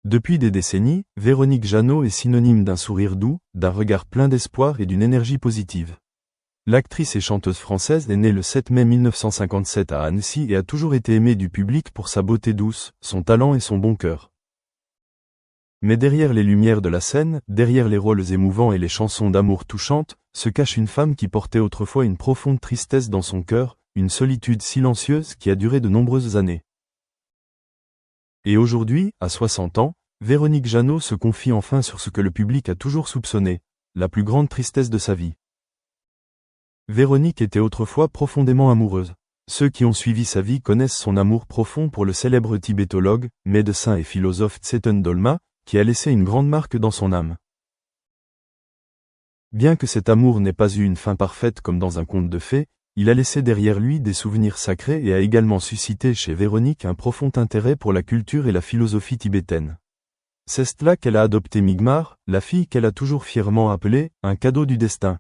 Depuis des décennies, Véronique Jeannot est synonyme d'un sourire doux, d'un regard plein d'espoir et d'une énergie positive. L'actrice et chanteuse française est née le 7 mai 1957 à Annecy et a toujours été aimée du public pour sa beauté douce, son talent et son bon cœur. Mais derrière les lumières de la scène, derrière les rôles émouvants et les chansons d'amour touchantes, se cache une femme qui portait autrefois une profonde tristesse dans son cœur, une solitude silencieuse qui a duré de nombreuses années. Et aujourd'hui, à 60 ans, Véronique Jeannot se confie enfin sur ce que le public a toujours soupçonné, la plus grande tristesse de sa vie. Véronique était autrefois profondément amoureuse. Ceux qui ont suivi sa vie connaissent son amour profond pour le célèbre tibétologue, médecin et philosophe Tseton Dolma, qui a laissé une grande marque dans son âme. Bien que cet amour n'ait pas eu une fin parfaite comme dans un conte de fées, il a laissé derrière lui des souvenirs sacrés et a également suscité chez Véronique un profond intérêt pour la culture et la philosophie tibétaine. C'est là qu'elle a adopté Migmar, la fille qu'elle a toujours fièrement appelée « un cadeau du destin ».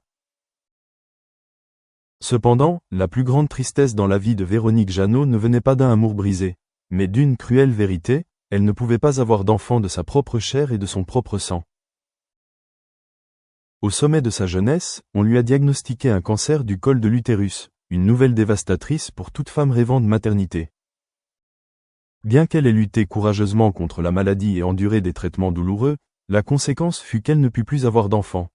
Cependant, la plus grande tristesse dans la vie de Véronique Jeannot ne venait pas d'un amour brisé, mais d'une cruelle vérité, elle ne pouvait pas avoir d'enfant de sa propre chair et de son propre sang. Au sommet de sa jeunesse, on lui a diagnostiqué un cancer du col de l'utérus, une nouvelle dévastatrice pour toute femme rêvant de maternité. Bien qu'elle ait lutté courageusement contre la maladie et enduré des traitements douloureux, la conséquence fut qu'elle ne put plus avoir d'enfant.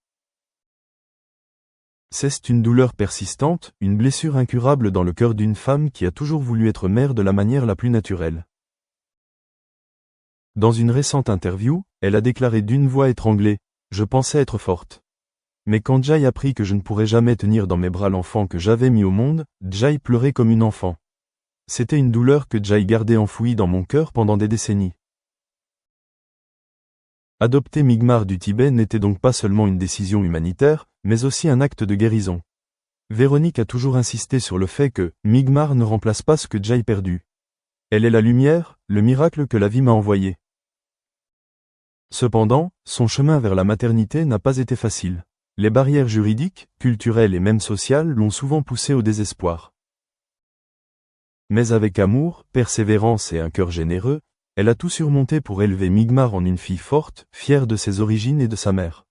C'est une douleur persistante, une blessure incurable dans le cœur d'une femme qui a toujours voulu être mère de la manière la plus naturelle. Dans une récente interview, elle a déclaré d'une voix étranglée « Je pensais être forte. Mais quand Jai apprit que je ne pourrais jamais tenir dans mes bras l'enfant que j'avais mis au monde, Jai pleurait comme une enfant. C'était une douleur que Jai gardait enfouie dans mon cœur pendant des décennies. » Adopter Migmar du Tibet n'était donc pas seulement une décision humanitaire, mais aussi un acte de guérison. Véronique a toujours insisté sur le fait que Migmar ne remplace pas ce que Jai perdu. Elle est la lumière, le miracle que la vie m'a envoyé. Cependant, son chemin vers la maternité n'a pas été facile. Les barrières juridiques, culturelles et même sociales l'ont souvent poussée au désespoir. Mais avec amour, persévérance et un cœur généreux, elle a tout surmonté pour élever Migmar en une fille forte, fière de ses origines et de sa mère.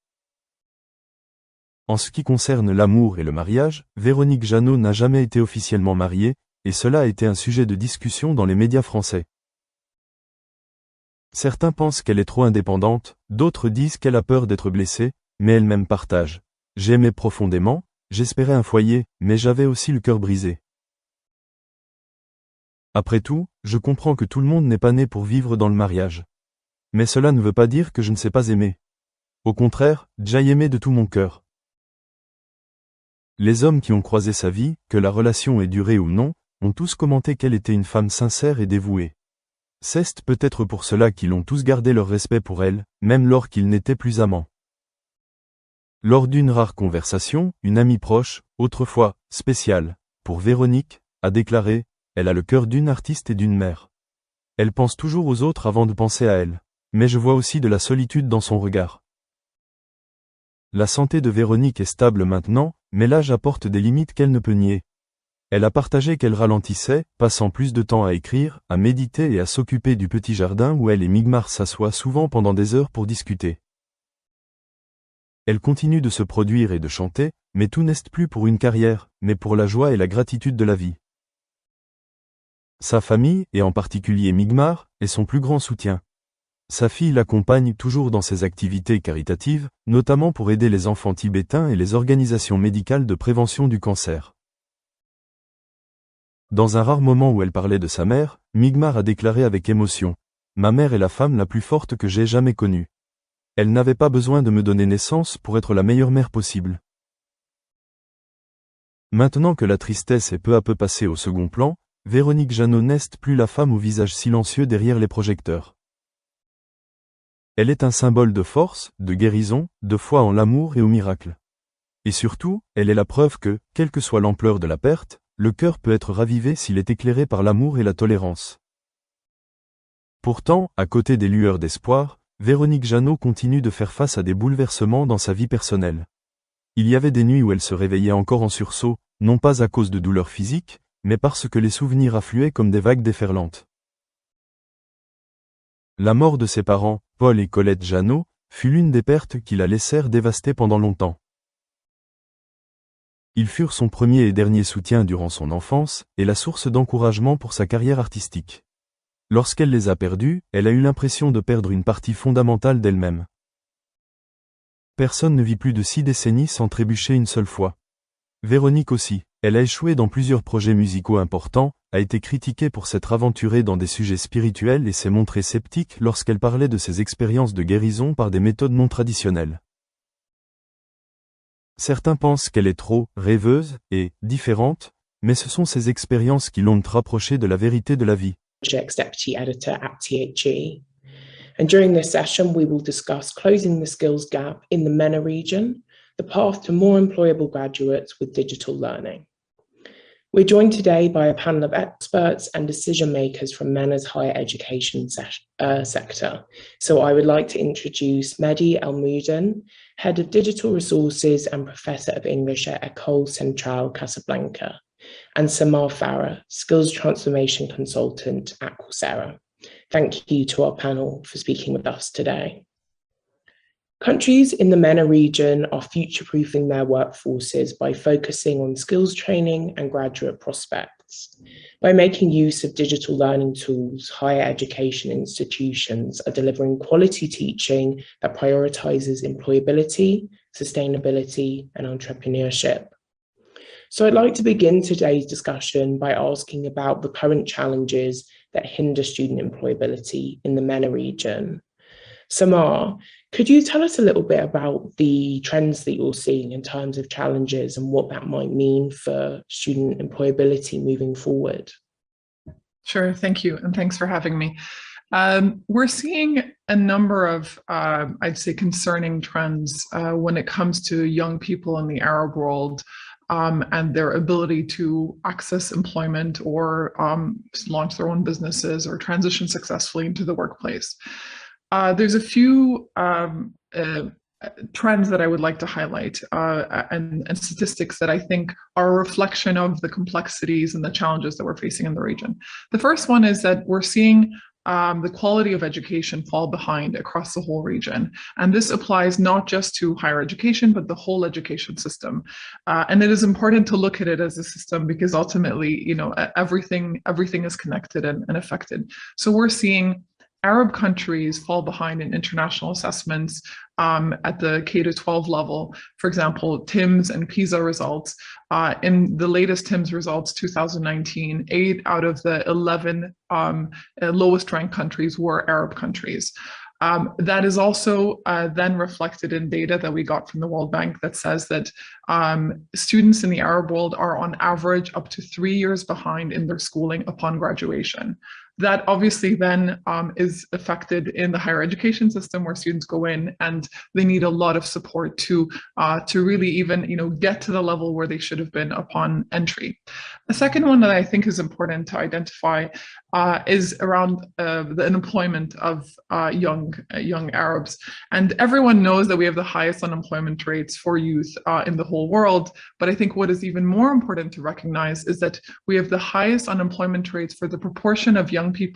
En ce qui concerne l'amour et le mariage, Véronique Jeannot n'a jamais été officiellement mariée, et cela a été un sujet de discussion dans les médias français. Certains pensent qu'elle est trop indépendante, d'autres disent qu'elle a peur d'être blessée, mais elle-même partage. J'aimais profondément, j'espérais un foyer, mais j'avais aussi le cœur brisé. Après tout, je comprends que tout le monde n'est pas né pour vivre dans le mariage. Mais cela ne veut pas dire que je ne sais pas aimer. Au contraire, Jai aimait de tout mon cœur. Les hommes qui ont croisé sa vie, que la relation ait duré ou non, ont tous commenté qu'elle était une femme sincère et dévouée. C'est peut-être pour cela qu'ils ont tous gardé leur respect pour elle, même lors qu'ils n'étaient plus amants. Lors d'une rare conversation, une amie proche, autrefois spéciale, pour Véronique, a déclaré « Elle a le cœur d'une artiste et d'une mère. Elle pense toujours aux autres avant de penser à elle. Mais je vois aussi de la solitude dans son regard. » La santé de Véronique est stable maintenant, mais l'âge apporte des limites qu'elle ne peut nier. Elle a partagé qu'elle ralentissait, passant plus de temps à écrire, à méditer et à s'occuper du petit jardin où elle et Migmar s'assoient souvent pendant des heures pour discuter. Elle continue de se produire et de chanter, mais tout n'est plus pour une carrière, mais pour la joie et la gratitude de la vie. Sa famille, et en particulier Migmar, est son plus grand soutien. Sa fille l'accompagne toujours dans ses activités caritatives, notamment pour aider les enfants tibétains et les organisations médicales de prévention du cancer. Dans un rare moment où elle parlait de sa mère, Migmar a déclaré avec émotion « Ma mère est la femme la plus forte que j'ai jamais connue. Elle n'avait pas besoin de me donner naissance pour être la meilleure mère possible. » Maintenant que la tristesse est peu à peu passée au second plan, Véronique Jeannot n'est plus la femme au visage silencieux derrière les projecteurs. Elle est un symbole de force, de guérison, de foi en l'amour et au miracle. Et surtout, elle est la preuve que, quelle que soit l'ampleur de la perte, le cœur peut être ravivé s'il est éclairé par l'amour et la tolérance. Pourtant, à côté des lueurs d'espoir, Véronique Jeannot continue de faire face à des bouleversements dans sa vie personnelle. Il y avait des nuits où elle se réveillait encore en sursaut, non pas à cause de douleurs physiques, mais parce que les souvenirs affluaient comme des vagues déferlantes. La mort de ses parents, Paul et Colette Jeannot, fut l'une des pertes qui la laissèrent dévastée pendant longtemps. Ils furent son premier et dernier soutien durant son enfance, et la source d'encouragement pour sa carrière artistique. Lorsqu'elle les a perdus, elle a eu l'impression de perdre une partie fondamentale d'elle-même. Personne ne vit plus de 6 décennies sans trébucher une seule fois. Véronique aussi, elle a échoué dans plusieurs projets musicaux importants, a été critiquée pour s'être aventurée dans des sujets spirituels et s'est montrée sceptique lorsqu'elle parlait de ses expériences de guérison par des méthodes non traditionnelles. Certains pensent qu'elle est trop rêveuse et différente, mais ce sont ces expériences qui l'ont rapprochée de la vérité de la vie. Deputy Editor at THE. And during this session, we will discuss closing the skills gap in the MENA region, the path to more employable graduates with digital learning. We're joined today by a panel of experts and decision makers from MENA's higher education sector. So I would like to introduce Mehdi Elmoudan, Head of Digital Resources and Professor of English at École Centrale Casablanca, and Samar Farah, Skills Transformation Consultant at Coursera. Thank you to our panel for speaking with us today. Countries in the MENA region are future-proofing their workforces by focusing on skills training and graduate prospects. By making use of digital learning tools, higher education institutions are delivering quality teaching that prioritizes employability, sustainability, and entrepreneurship. So I'd like to begin today's discussion by asking about the current challenges that hinder student employability in the MENA region. Samar, could you tell us a little bit about the trends that you're seeing in terms of challenges and what that might mean for student employability moving forward? Sure, thank you, and thanks for having me. We're seeing a number of, I'd say, concerning trends when it comes to young people in the Arab world and their ability to access employment or launch their own businesses or transition successfully into the workplace. There's a few trends that I would like to highlight and statistics that I think are a reflection of the complexities and the challenges that we're facing in the region. The first one is that we're seeing the quality of education fall behind across the whole region. And this applies not just to higher education, but the whole education system. And it is important to look at it as a system because ultimately, you know, everything is connected and affected. So we're seeing Arab countries fall behind in international assessments at the K-12 level. For example, TIMSS and PISA results. In the latest TIMSS results, 2019, 8 out of the 11 lowest ranked countries were Arab countries. That is also then reflected in data that we got from the World Bank that says that students in the Arab world are on average up to 3 years behind in their schooling upon graduation. That obviously then is affected in the higher education system where students go in and they need a lot of support to really even get to the level where they should have been upon entry. The second one that I think is important to identify is around the unemployment of young Arabs. And everyone knows that we have the highest unemployment rates for youth in the whole world. But I think what is even more important to recognize is that we have the highest unemployment rates for the proportion of young people